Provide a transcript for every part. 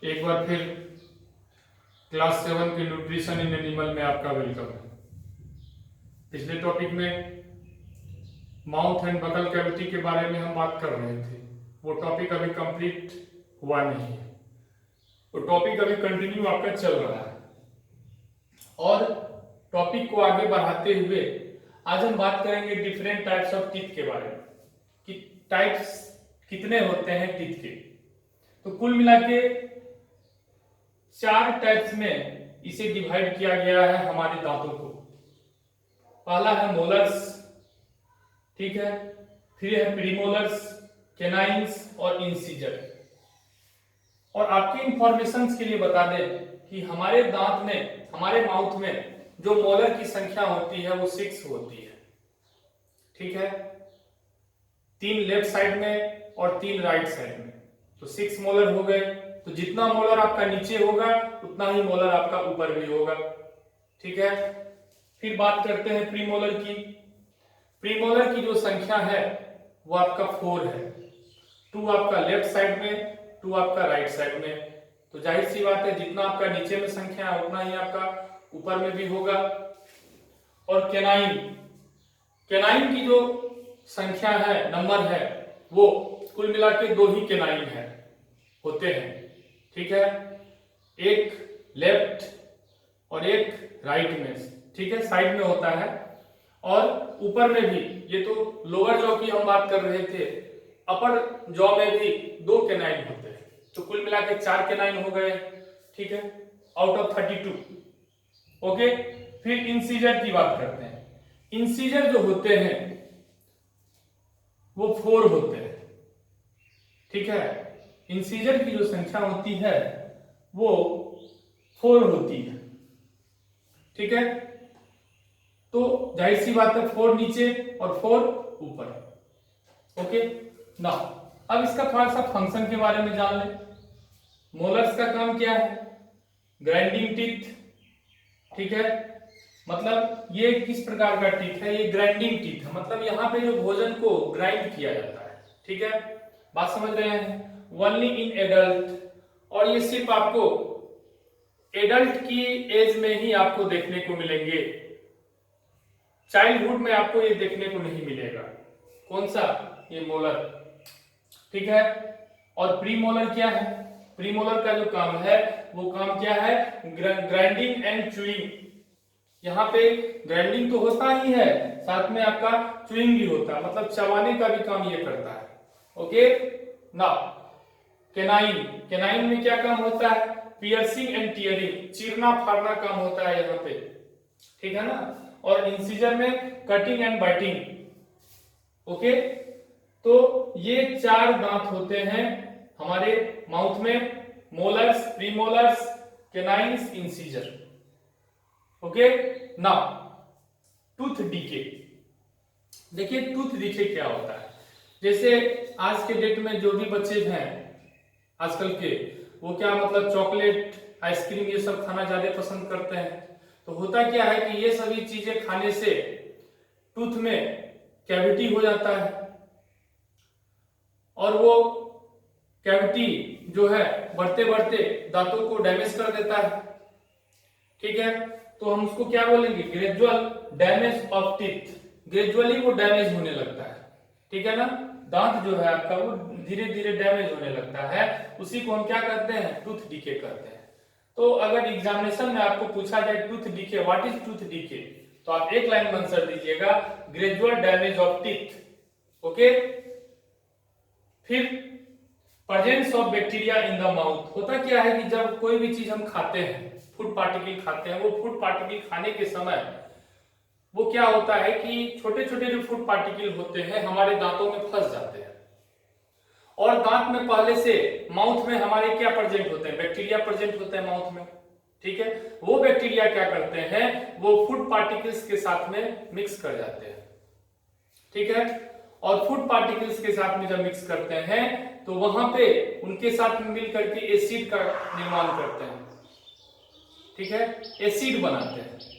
एक बार फिर क्लास 7 के न्यूट्रिशन इन एनिमल में आपका वेलकम है। पिछले टॉपिक में माउथ एंड बकल कैविटी के बारे में हम बात कर रहे थे। वो टॉपिक अभी कंप्लीट हुआ नहीं है, वो टॉपिक अभी कंटिन्यू आपका चल रहा है। और टॉपिक को आगे बढ़ाते हुए आज हम बात करेंगे डिफरेंट टाइप्स ऑफ टीथ के बारे में, कि टाइप्स कितने होते हैं टीथ के। तो कुल मिला के 4 टाइप्स में इसे डिवाइड किया गया है हमारे दांतों को। पहला है मोलर्स, ठीक है, फिर है प्रीमोलर्स, कैनाइन्स और इंसीजर। और आपके इंफॉर्मेशन के लिए बता दें कि हमारे दांत में, हमारे माउथ में जो मोलर की संख्या होती है वो 6 होती है, ठीक है, 3 लेफ्ट साइड में और 3 राइट साइड में, तो 6 मोलर हो गए। तो जितना मोलर आपका नीचे होगा उतना ही मोलर आपका ऊपर भी होगा, ठीक है। फिर बात करते हैं प्रीमोलर की। प्रीमोलर की जो संख्या है वो आपका 4 है, 2 आपका लेफ्ट साइड में, 2 आपका राइट साइड में। तो जाहिर सी बात है जितना आपका नीचे में संख्या है उतना ही आपका ऊपर में भी होगा। और कैनाइन, कैनाइन की जो संख्या है, नंबर है, वो कुल मिला के 2 ही कैनाइन है होते हैं, ठीक है, एक लेफ्ट और एक राइट में, ठीक है, साइड में होता है। और ऊपर में भी, ये तो लोअर जॉ की हम बात कर रहे थे, अपर जॉ में भी 2 कैनाइन होते हैं। तो कुल मिला के 4 कैनाइन हो गए, ठीक है, आउट ऑफ 32। ओके, फिर इंसीजर की बात करते हैं। इंसीजर जो होते हैं वो 4 होते हैं, ठीक है। इंसीजर की जो संख्या होती है वो 4 होती है, ठीक है। तो जाहिर सी बात है 4 नीचे और 4 ऊपर। ओके ना, अब इसका थोड़ा सा फंक्शन के बारे में जान ले। मोलर्स का काम क्या है? ग्राइंडिंग टीथ, ठीक है, मतलब ये किस प्रकार का टीथ है? ये ग्राइंडिंग टीथ है, मतलब यहाँ पे जो भोजन को ग्राइंड किया जाता है, ठीक है, बात समझ रहे हैं। ओनली इन एडल्ट, और ये सिर्फ आपको एडल्ट की एज में ही आपको देखने को मिलेंगे, चाइल्डहुड में आपको ये देखने को नहीं मिलेगा। कौन सा? ये मोलर, ठीक है। और प्रीमोलर क्या है? प्रीमोलर का जो काम है वो काम क्या है? Grinding and chewing. यहाँ पे ग्राइंडिंग तो होता ही है, साथ में आपका च्यूइंग भी होता है, मतलब चबाने का भी काम ये करता है। ओके ना, कैनाइन, कैनाइन में क्या काम होता है? पियर्सिंग एंड टीयरिंग, चीरना फाड़ना काम होता है यहाँ पे, ठीक है ना। और इंसीजर में कटिंग एंड बाइटिंग। ओके, तो ये 4 दांत होते हैं हमारे माउथ में, molars, premolars, canines, incisor. Okay ना, टूथ डीके। देखिए टूथ डीके क्या होता है। जैसे आज के डेट में जो भी बच्चे हैं आजकल के, वो क्या मतलब चॉकलेट, आइसक्रीम ये सब खाना ज्यादा पसंद करते हैं। तो होता क्या है कि ये सभी चीजें खाने से टूथ में कैविटी हो जाता है, और वो कैविटी जो है बढ़ते बढ़ते दांतों को डैमेज कर देता है, ठीक है। तो हम उसको क्या बोलेंगे? Gradual damage of teeth. Gradually वो डैमेज होने लगता है, ठीक है ना, दांत जो है आपका वो धीरे धीरे डैमेज होने लगता है, उसी को हम क्या करते हैं? टूथ डीके करते हैं। तो अगर एग्जामिनेशन में आपको पूछा जाए tooth decay, what is tooth decay, तो आप एक लाइन में आंसर दीजिएगा, gradual damage of teeth. Okay, फिर presence of bacteria in the mouth. होता क्या है कि जब कोई भी चीज हम खाते हैं, फूड पार्टिकल खाते हैं, वो फूड पार्टिकल खाने के समय वो क्या होता है कि छोटे छोटे जो फूड पार्टिकल होते हैं हमारे दांतों में फंस जाते हैं, और दांत में पहले से, माउथ में हमारे क्या प्रेजेंट होते हैं? बैक्टीरिया प्रेजेंट होते हैं माउथ में, ठीक है। वो बैक्टीरिया क्या करते हैं? वो फूड पार्टिकल्स के साथ में मिक्स कर जाते हैं, ठीक है। और फूड पार्टिकल्स के साथ में जब मिक्स करते हैं तो वहां पे उनके साथ में मिल करके एसिड का निर्माण करते हैं, ठीक है, एसिड बनाते हैं।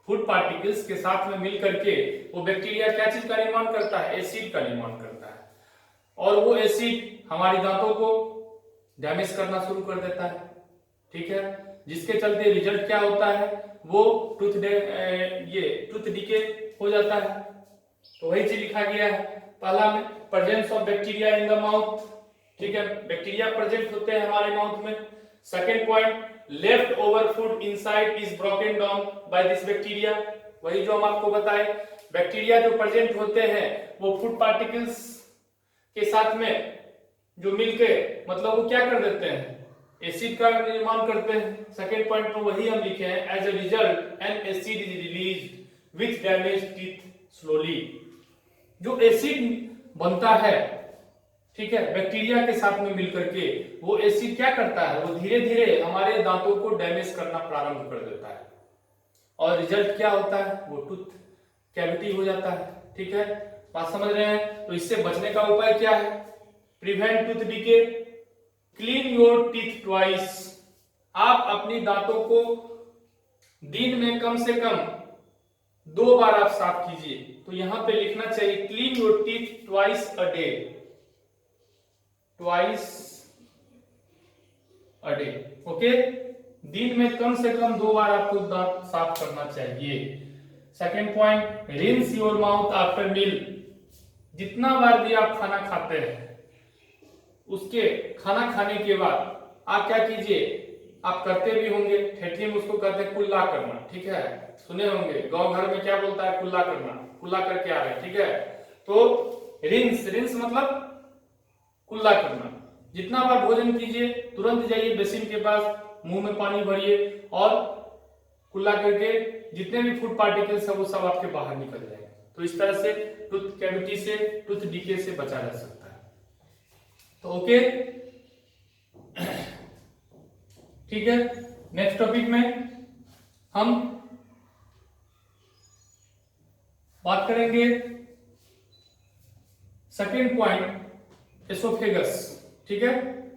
फूड पार्टिकल्स के साथ में मिल करके वो बैक्टीरिया क्या चीज का निर्माण करता है? एसिड का निर्माण करता है। और वो एसिड हमारे दांतों को डैमेज करना शुरू कर देता है, ठीक है, जिसके चलते रिजल्ट क्या होता है, वो टूथ डिके हो जाता है। तो वही चीज लिखा गया है पहला में, presence of bacteria in the mouth, ठीक है, बैक्टीरिया प्रेजेंट होते हैं हमारे माउथ में। Second point, left over food inside is broken down by this bacteria, वही जो हम आपको बताए, बैक्टीरिया जो प्रेजेंट होते हैं वो फूड पार्टिकल्स के साथ में जो मिलके मतलब वो क्या कर देते हैं, एसिड का निर्माण करते हैं। सेकेंड पॉइंट में वही हम लिखे हैं, as a result an acid is released which damage teeth slowly. जो एसिड बनता है, ठीक है, बैक्टीरिया के साथ में मिलकर के, वो एसिड क्या करता है, वो धीरे धीरे हमारे दांतों को डैमेज करना प्रारंभ कर देता है, और रिजल्ट क्या होता है, वो टूथ कैविटी हो जाता है, ठीक है, बात समझ रहे हैं। तो इससे बचने का उपाय क्या है, prevent tooth decay, clean your teeth twice, आप अपनी दांतों को दिन में कम से कम 2 बार आप साफ कीजिए। तो यहां पे लिखना चाहिए clean your teeth twice a day, twice a day, okay, दिन में कम से कम 2 बार आपको दांत साफ करना चाहिए। Second point, rinse your mouth after meal, जितना बार भी आप खाना खाते हैं उसके खाना खाने के बाद आप क्या कीजिए, आप करते भी होंगे, ठेठी में उसको कहते हैं कुल्ला करना, ठीक है, सुने होंगे, गांव घर में क्या बोलता है, कुल्ला करना, कुल्ला करके आ रहे, ठीक है। तो रिंस, रिंस मतलब कुल्ला करना, जितना बार भोजन कीजिए तुरंत जाइए बेसिन के पास, मुंह में पानी भरिए और कुल्ला करके जितने भी फूड पार्टिकल्स है वो सब आपके बाहर निकल जाएंगे। तो इस तरह से टूथ कैविटी से, टूथ डीके से बचा जा सकता है। तो ओके, ठीक है, नेक्स्ट टॉपिक में हम बात करेंगे सेकेंड पॉइंट, एसोफेगस, ठीक है,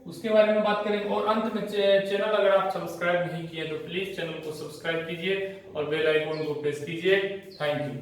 उसके बारे में बात करेंगे। और अंत में चैनल अगर आप सब्सक्राइब नहीं किए तो प्लीज चैनल को सब्सक्राइब कीजिए और बेल आइकन को प्रेस कीजिए। Thank you.